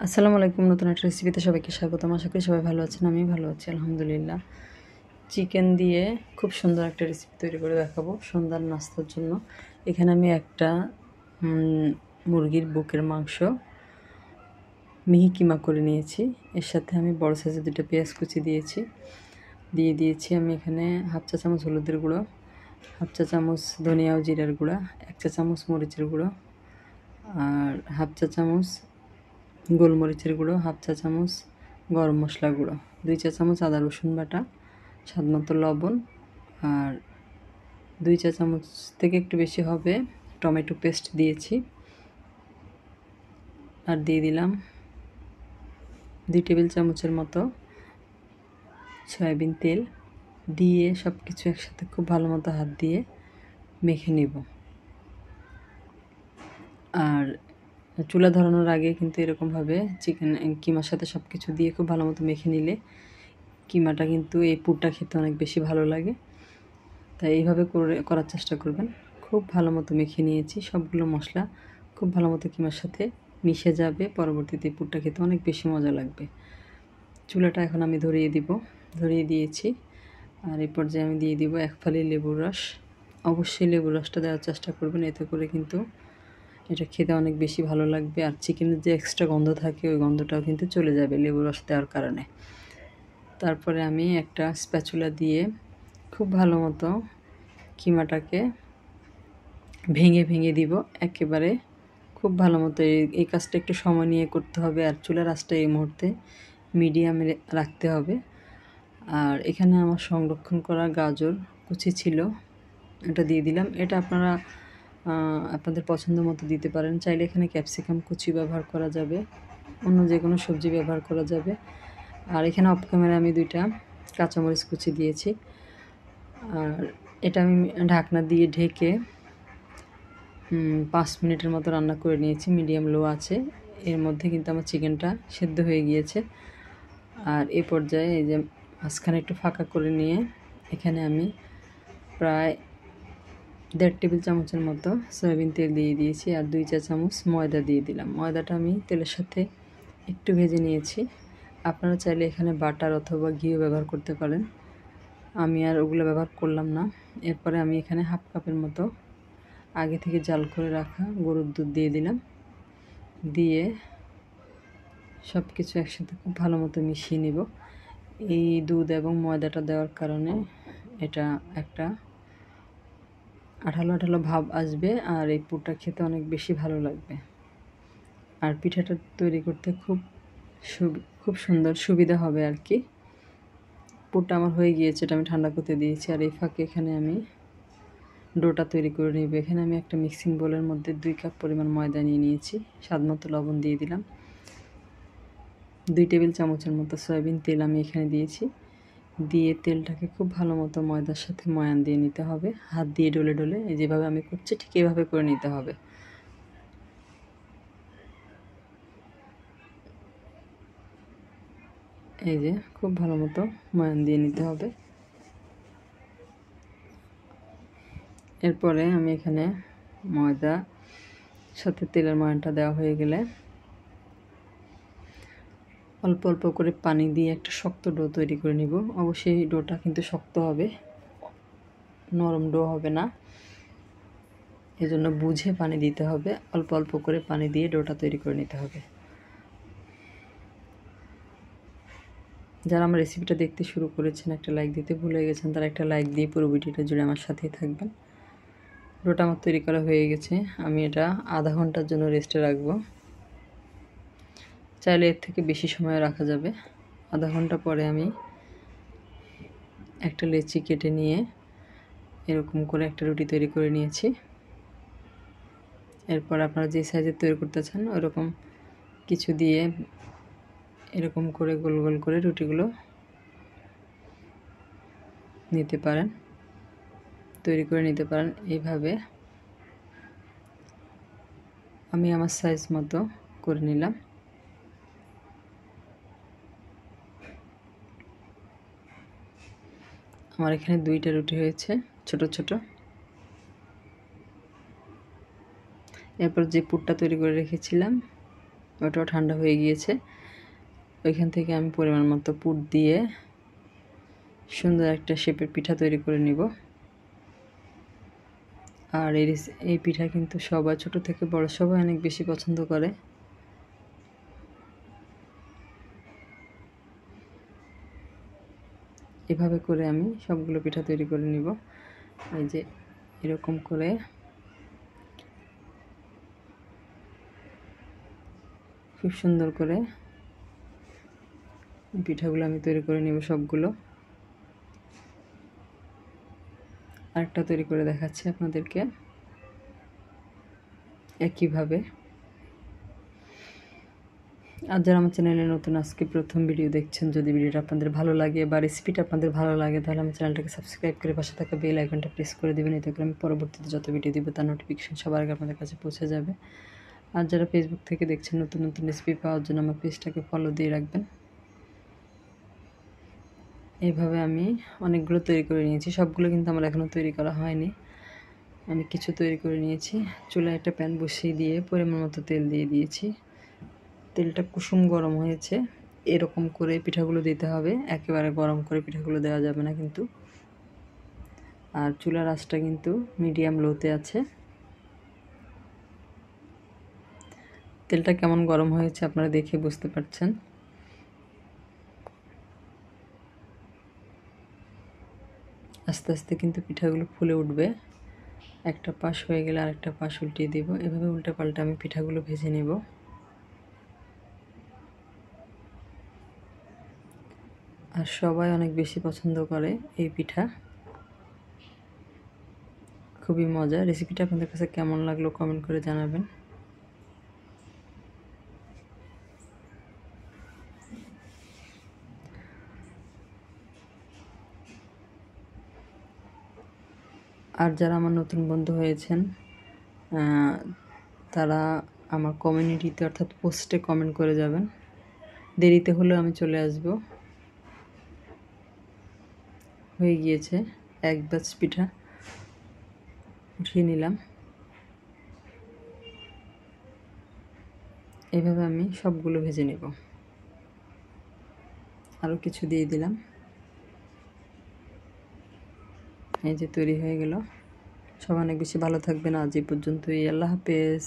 আসসালামু আলাইকুম। নতুন একটা রেসিপিতে সবাইকে স্বাগতম। আশা করি সবাই ভালো আছেন। আমি ভালো আছি আলহামদুলিল্লাহ। চিকেন দিয়ে খুব সুন্দর একটা রেসিপি তৈরি করে দেখাবো সন্ধ্যার নাস্তার জন্য। এখানে আমি একটা মুরগির বুকের মাংস মিহি কিমা করে নিয়েছি। এর সাথে আমি বড় সাইজের 2টা পেঁয়াজ কুচি দিয়েছি আমি এখানে হাফ চা চামচ হলুদের গুঁড়ো, হাফ চা চামচ ধনিয়া ও জিরার গুঁড়া, 1 চা চামচ মরিচের গুঁড়ো, আর হাফ চা চামচ গোলমরিচের গুঁড়ো, হাফ চা চামচ গরম মশলা গুঁড়ো, 2 চা চামচ আদা রসুন বাটা, স্বাদমতো লবণ, আর 2 চা চামচ থেকে একটু বেশি হবে টমেটো পেস্ট দিয়েছি। আর দিয়ে দিলাম 2 টেবিল চামচের মতো সয়াবিন তেল। দিয়ে সব কিছু একসাথে খুব ভালো মতো হাত দিয়ে মেখে নেব। আর চুলা ধরানোর আগে কিন্তু এরকমভাবে চিকেন কিমার সাথে সব কিছু দিয়ে খুব ভালো মতো মেখে নিলে কিমাটা কিন্তু এই পুরটা খেতে অনেক বেশি ভালো লাগে। তাই এইভাবে করার চেষ্টা করবেন। খুব ভালো মতো মেখে নিয়েছি। সবগুলো মশলা খুব ভালো মতো কিমার সাথে মিশে যাবে। পরবর্তীতে পুরটা খেতে অনেক বেশি মজা লাগবে। চুলাটা এখন আমি ধরিয়ে দিয়েছি। আর এই পর্যায়ে আমি দিয়ে দিব 1 ফালি লেবুর রস। অবশ্যই লেবুর রসটা দেওয়ার চেষ্টা করবেন, এতে করে কিন্তু এটা খেতে অনেক বেশি ভালো লাগবে। আর চিকেনের যে এক্সট্রা গন্ধ থাকে ওই গন্ধটাও কিন্তু চলে যাবে লেবুর রস দেওয়ার কারণে। তারপরে আমি একটা স্প্যাচুলা দিয়ে খুব ভালো মতো কিমাটাকে ভেঙে দিব একেবারে। খুব ভালো মতো এই কাজটা একটু সময় নিয়ে করতে হবে। আর চুলার আঁচটা এই মুহূর্তে মিডিয়ামে রাখতে হবে। আর এখানে আমার সংরক্ষণ করা গাজর কুচি ছিল, এটা দিয়ে দিলাম। এটা আপনারা আপনাদের পছন্দ মতো দিতে পারেন। চাইলে এখানে ক্যাপসিকাম কুচি ব্যবহার করা যাবে, অন্য যে কোনো সবজি ব্যবহার করা যাবে। আর এখানে অফ ক্যামেরা আমি 2টা কাঁচামরিচ কুচি দিয়েছি। আর এটা আমি ঢাকনা দিয়ে ঢেকে 5 মিনিটের মতো রান্না করে নিয়েছি মিডিয়াম লো আছে। এর মধ্যে কিন্তু আমার চিকেনটা সেদ্ধ হয়ে গিয়েছে। আর এই পর্যায়ে এই যে মাঝখানে একটু ফাঁকা করে নিয়ে এখানে আমি প্রায় 1.5 টেবিল চামচের মতো সয়াবিন তেল দিয়ে দিয়েছি। আর 2 চা চামচ ময়দা দিয়ে দিলাম। ময়দাটা আমি তেলের সাথে একটু ভেজে নিয়েছি। আপনারা চাইলে এখানে বাটার অথবা ঘিও ব্যবহার করতে পারেন। আমি আর ওগুলো ব্যবহার করলাম না। এরপরে আমি এখানে হাফ কাপের মতো আগে থেকে জাল করে রাখা গরুর দুধ দিয়ে দিলাম। দিয়ে সব কিছু একসাথে খুব ভালো মতো মিশিয়ে নিব। এই দুধ এবং ময়দাটা দেওয়ার কারণে এটা একটা আঠালো আঠালো ভাব আসবে। আর এই পুরটা খেতে অনেক বেশি ভালো লাগবে। আর পিঠাটা তৈরি করতে খুব সুন্দর সুবিধা হবে আর কি। পুরটা আমার হয়ে গিয়েছে, এটা আমি ঠান্ডা করতে দিয়েছি। আর এই ফাঁকে এখানে আমি ডোটা তৈরি করে নেব। এখানে আমি একটা মিক্সিং বোলের মধ্যে 2 কাপ পরিমাণ ময়দা নিয়েছি। স্বাদমতো লবণ দিয়ে দিলাম। 2 টেবিল চামচের মতো সয়াবিন তেল আমি এখানে দিয়েছি। দিয়ে তেলটাকে খুব ভালো মতো ময়দার সাথে ময়ান দিয়ে নিতে হবে। হাত দিয়ে ডলে ডলে যেভাবে আমি করছি ঠিক এভাবে করে নিতে হবে। এই যে খুব ভালো মতো ময়ান দিয়ে নিতে হবে। এরপরে আমি এখানে ময়দা সাথে তেলের ময়ানটা দেওয়া হয়ে গেলে অল্প অল্প করে পানি দিয়ে একটা শক্ত ডো তৈরি করে নিব। অবশ্যই ডোটা কিন্তু শক্ত হবে, নরম ডো হবে না। এজন্য বুঝে পানি দিতে হবে। অল্প অল্প করে পানি দিয়ে ডোটা তৈরি করে নিতে হবে। যারা আমার রেসিপিটা দেখতে শুরু করেছেন, একটা লাইক দিতে ভুলে গেছেন, তারা একটা লাইক দিয়ে পুরো ভিডিওটা জুড়ে আমার সাথেই থাকবেন। ডোটা আমার তৈরি করা হয়ে গেছে। আমি এটা আধা ঘন্টার জন্য রেস্টে রাখবো। চাইলে এর থেকে বেশি সময় রাখা যাবে। আধা ঘন্টা পরে আমি একটা লেচি কেটে নিয়ে এরকম করে একটা রুটি তৈরি করে নিয়েছি। এরপর আপনারা যে সাইজের তৈরি করতে চান ওরকম কিছু দিয়ে এরকম করে গোল গোল করে রুটিগুলো নিতে পারেন, তৈরি করে নিতে পারেন। এইভাবে আমি আমার সাইজ মতো করে নিলাম। আমার এখানে 2টা রুটি হয়েছে ছোট ছোট। এরপর যে পুরটা তৈরি করে রেখেছিলাম ওটাও ঠান্ডা হয়ে গিয়েছে। ওইখান থেকে আমি পরিমাণ মতো পুর দিয়ে সুন্দর একটা শেপের পিঠা তৈরি করে নিব। আর এই পিঠা কিন্তু সবাই, ছোট থেকে বড় সবাই অনেক বেশি পছন্দ করে। এভাবে করে আমি সবগুলো পিঠা তৈরি করে নিব। এই যে এরকম করে খুব সুন্দর করে পিঠাগুলো আমি তৈরি করে নিব সবগুলো। আরেকটা তৈরি করে দেখাচ্ছি আপনাদেরকে একইভাবে। আর যারা আমার চ্যানেলে নতুন আজকে প্রথম ভিডিও দেখছেন, যদি ভিডিওটা আপনাদের ভালো লাগে বা রেসিপিটা আপনাদের ভালো লাগে, তাহলে আমার চ্যানেলটাকে সাবস্ক্রাইব করে পাশে থাকা বেল আইকনটা প্রেস করে দেবেন। এতে করে আমি পরবর্তীতে যত ভিডিও দিব তার নোটিফিকেশন সবার আগে আপনাদের কাছে পৌঁছে যাবে। আর যারা ফেসবুক থেকে দেখছেন, নতুন নতুন রেসিপি পাওয়ার জন্য আমার পেজটাকে ফলো দিয়ে রাখবেন। এইভাবে আমি অনেকগুলো তৈরি করে নিয়েছি। সবগুলো কিন্তু আমার এখনও তৈরি করা হয়নি, আমি কিছু তৈরি করে নিয়েছি। চুলায় একটা প্যান বসিয়ে দিয়ে পরিমাণ মতো তেল দিয়ে দিয়েছি। তেলটা কুসুম গরম হয়েছে, এরকম করে পিঠাগুলো দিতে হবে। একেবারে গরম করে পিঠাগুলো দেওয়া যাবে না কিন্তু। আর চুলার আঁচটা কিন্তু মিডিয়াম লোতে আছে। তেলটা কেমন গরম হয়েছে আপনারা দেখে বুঝতে পারছেন। আস্তে আস্তে কিন্তু পিঠাগুলো ফুলে উঠবে। একটা পাশ হয়ে গেলে আরেকটা পাশ উল্টিয়ে দেব। এভাবে উল্টে পাল্টে আমি পিঠাগুলো ভেজে নেব। আর সবাই অনেক বেশি পছন্দ করে এই পিঠা, খুবই মজা। রেসিপিটা আপনাদের কাছে কেমন লাগলো কমেন্ট করে জানাবেন। আর যারা আমার নতুন বন্ধু হয়েছেন, তারা আমার কমিউনিটিতে অর্থাৎ পোস্টে কমেন্ট করে যাবেন। দেরিতে হলেও আমি চলে আসব। হয়ে গিয়েছে এক ব্যাচ পিঠা, উঠিয়ে নিলাম। এইভাবে আমি সবগুলো ভেজে নেব। আরও কিছু দিয়ে দিলাম। এই যে তৈরি হয়ে গেল। সবাই অনেক বেশি ভালো থাকবেন। আজ এই পর্যন্তই। আল্লাহ হাফেজ।